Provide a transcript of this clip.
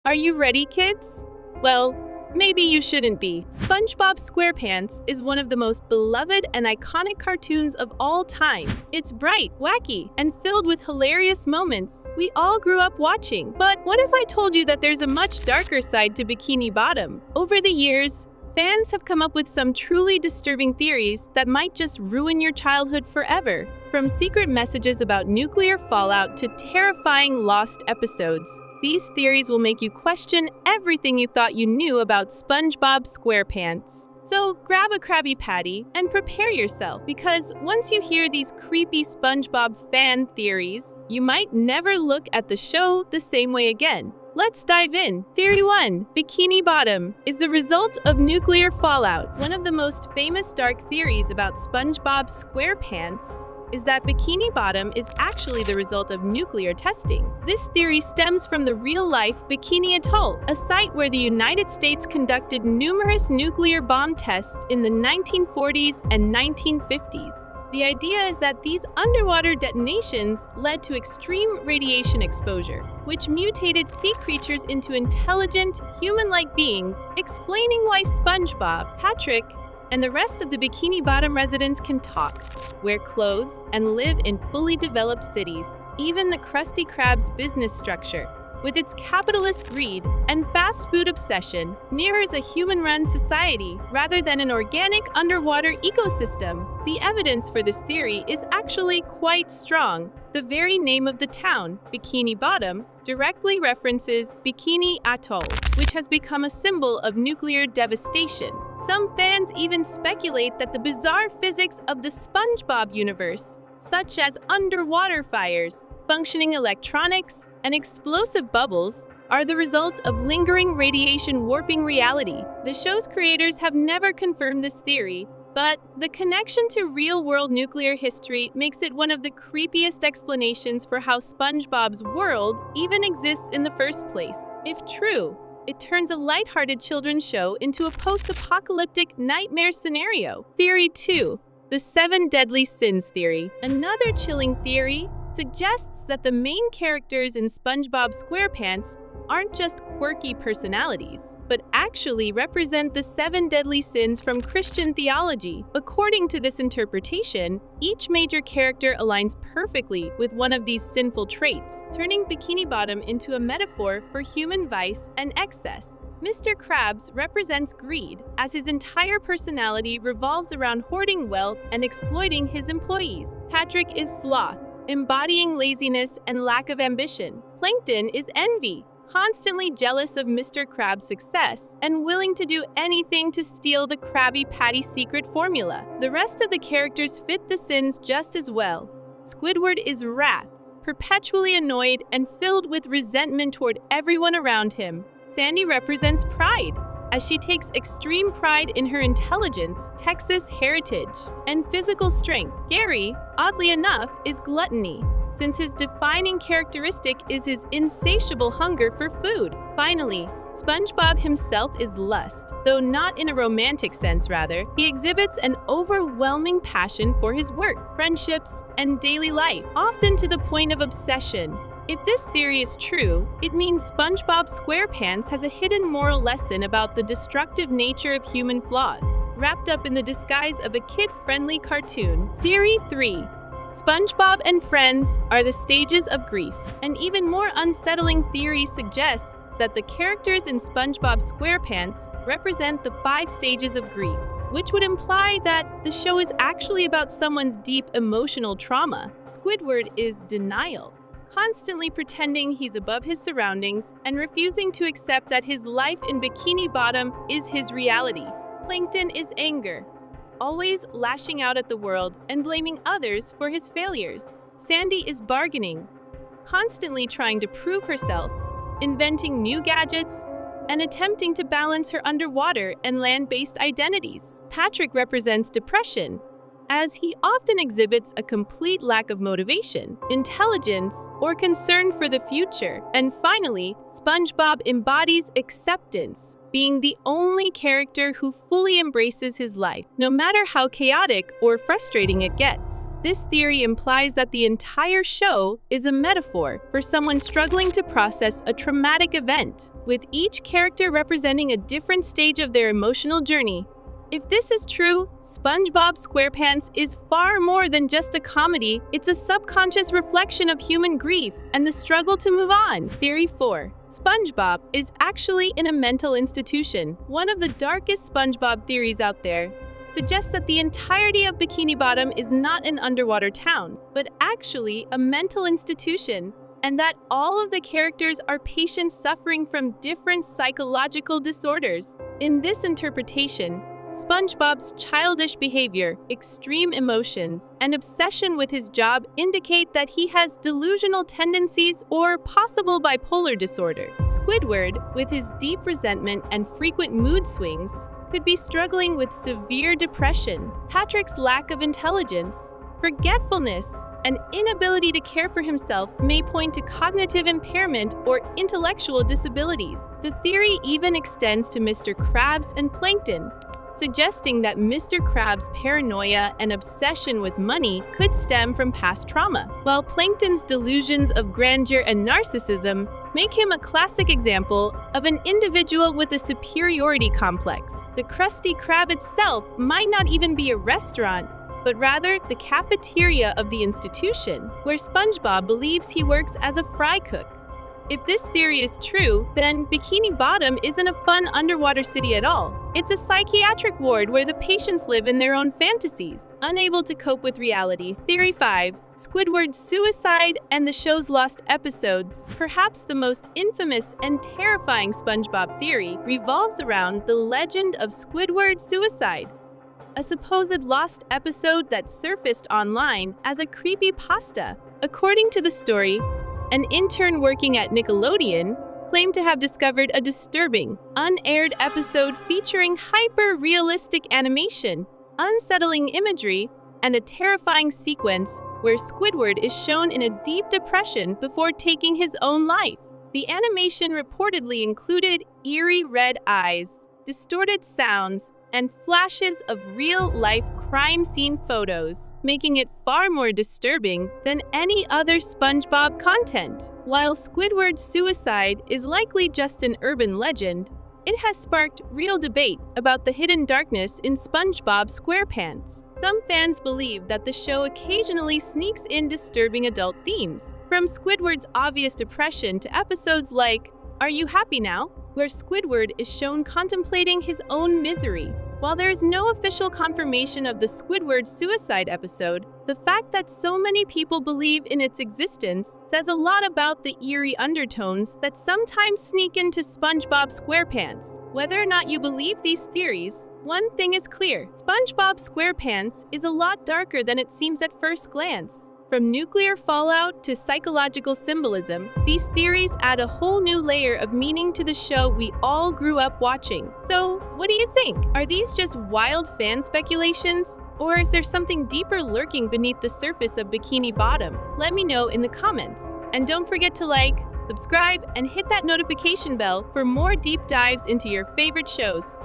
Are you ready, kids? Well, maybe you shouldn't be. SpongeBob SquarePants is one of the most beloved and iconic cartoons of all time. It's bright, wacky, and filled with hilarious moments we all grew up watching. But what if I told you that there's a much darker side to Bikini Bottom? Over the years, fans have come up with some truly disturbing theories that might just ruin your childhood forever. From secret messages about nuclear fallout to terrifying lost episodes, these theories will make you question everything you thought you knew about SpongeBob SquarePants. So grab a Krabby Patty and prepare yourself, because once you hear these creepy SpongeBob fan theories, you might never look at the show the same way again. Let's dive in. Theory 1. Bikini Bottom is the result of nuclear fallout. One of the most famous dark theories about SpongeBob SquarePants is that Bikini Bottom is actually the result of nuclear testing. This theory stems from the real-life Bikini Atoll, a site where the United States conducted numerous nuclear bomb tests in the 1940s and 1950s. The idea is that these underwater detonations led to extreme radiation exposure, which mutated sea creatures into intelligent, human-like beings, explaining why SpongeBob, Patrick, and the rest of the Bikini Bottom residents can talk, wear clothes, and live in fully developed cities. Even the Krusty Krab's business structure, with its capitalist greed and fast food obsession, mirrors a human-run society rather than an organic underwater ecosystem. The evidence for this theory is actually quite strong. The very name of the town, Bikini Bottom, directly references Bikini Atoll, which has become a symbol of nuclear devastation. Some fans even speculate that the bizarre physics of the SpongeBob universe, such as underwater fires, functioning electronics, and explosive bubbles, are the result of lingering radiation warping reality. The show's creators have never confirmed this theory, but the connection to real-world nuclear history makes it one of the creepiest explanations for how SpongeBob's world even exists in the first place. If true, it turns a lighthearted children's show into a post-apocalyptic nightmare scenario. Theory 2. The 7 Deadly Sins Theory. Another chilling theory suggests that the main characters in SpongeBob SquarePants aren't just quirky personalities, but actually represent the 7 deadly sins from Christian theology. According to this interpretation, each major character aligns perfectly with one of these sinful traits, turning Bikini Bottom into a metaphor for human vice and excess. Mr. Krabs represents greed, as his entire personality revolves around hoarding wealth and exploiting his employees. Patrick is sloth, embodying laziness and lack of ambition. Plankton is envy, constantly jealous of Mr. Krabs' success and willing to do anything to steal the Krabby Patty secret formula. The rest of the characters fit the sins just as well. Squidward is wrath, perpetually annoyed and filled with resentment toward everyone around him. Sandy represents pride, as she takes extreme pride in her intelligence, Texas heritage, and physical strength. Gary, oddly enough, is gluttony, since his defining characteristic is his insatiable hunger for food. Finally, SpongeBob himself is lust, though not in a romantic sense, rather. He exhibits an overwhelming passion for his work, friendships, and daily life, often to the point of obsession. If this theory is true, it means SpongeBob SquarePants has a hidden moral lesson about the destructive nature of human flaws, wrapped up in the disguise of a kid-friendly cartoon. Theory 3. SpongeBob and friends are the stages of grief. An even more unsettling theory suggests that the characters in SpongeBob SquarePants represent the 5 stages of grief, which would imply that the show is actually about someone's deep emotional trauma. Squidward is denial, constantly pretending he's above his surroundings and refusing to accept that his life in Bikini Bottom is his reality. Plankton is anger, always lashing out at the world and blaming others for his failures. Sandy is bargaining, constantly trying to prove herself, inventing new gadgets, and attempting to balance her underwater and land-based identities. Patrick represents depression, as he often exhibits a complete lack of motivation, intelligence, or concern for the future. And finally, SpongeBob embodies acceptance, being the only character who fully embraces his life, no matter how chaotic or frustrating it gets. This theory implies that the entire show is a metaphor for someone struggling to process a traumatic event, with each character representing a different stage of their emotional journey. If this is true, SpongeBob SquarePants is far more than just a comedy. It's a subconscious reflection of human grief and the struggle to move on. Theory 4. SpongeBob is actually in a mental institution. One of the darkest SpongeBob theories out there suggests that the entirety of Bikini Bottom is not an underwater town, but actually a mental institution, and that all of the characters are patients suffering from different psychological disorders. In this interpretation, SpongeBob's childish behavior, extreme emotions, and obsession with his job indicate that he has delusional tendencies or possible bipolar disorder. Squidward, with his deep resentment and frequent mood swings, could be struggling with severe depression. Patrick's lack of intelligence, forgetfulness, and inability to care for himself may point to cognitive impairment or intellectual disabilities. The theory even extends to Mr. Krabs and Plankton, suggesting that Mr. Krabs' paranoia and obsession with money could stem from past trauma, while Plankton's delusions of grandeur and narcissism make him a classic example of an individual with a superiority complex. The Krusty Krab itself might not even be a restaurant, but rather the cafeteria of the institution, where SpongeBob believes he works as a fry cook. If this theory is true, then Bikini Bottom isn't a fun underwater city at all. It's a psychiatric ward where the patients live in their own fantasies, unable to cope with reality. Theory 5. Squidward's suicide and the show's lost episodes. Perhaps the most infamous and terrifying SpongeBob theory revolves around the legend of Squidward's suicide, a supposed lost episode that surfaced online as a creepypasta. According to the story, an intern working at Nickelodeon claimed to have discovered a disturbing, unaired episode featuring hyper-realistic animation, unsettling imagery, and a terrifying sequence where Squidward is shown in a deep depression before taking his own life. The animation reportedly included eerie red eyes, distorted sounds, and flashes of real-life crime scene photos, making it far more disturbing than any other SpongeBob content. While Squidward's suicide is likely just an urban legend, it has sparked real debate about the hidden darkness in SpongeBob SquarePants. Some fans believe that the show occasionally sneaks in disturbing adult themes, from Squidward's obvious depression to episodes like Are You Happy Now?, where Squidward is shown contemplating his own misery. While there is no official confirmation of the Squidward suicide episode, the fact that so many people believe in its existence says a lot about the eerie undertones that sometimes sneak into SpongeBob SquarePants. Whether or not you believe these theories, one thing is clear: SpongeBob SquarePants is a lot darker than it seems at first glance. From nuclear fallout to psychological symbolism, these theories add a whole new layer of meaning to the show we all grew up watching. So, what do you think? Are these just wild fan speculations? Or is there something deeper lurking beneath the surface of Bikini Bottom? Let me know in the comments. And don't forget to like, subscribe, and hit that notification bell for more deep dives into your favorite shows.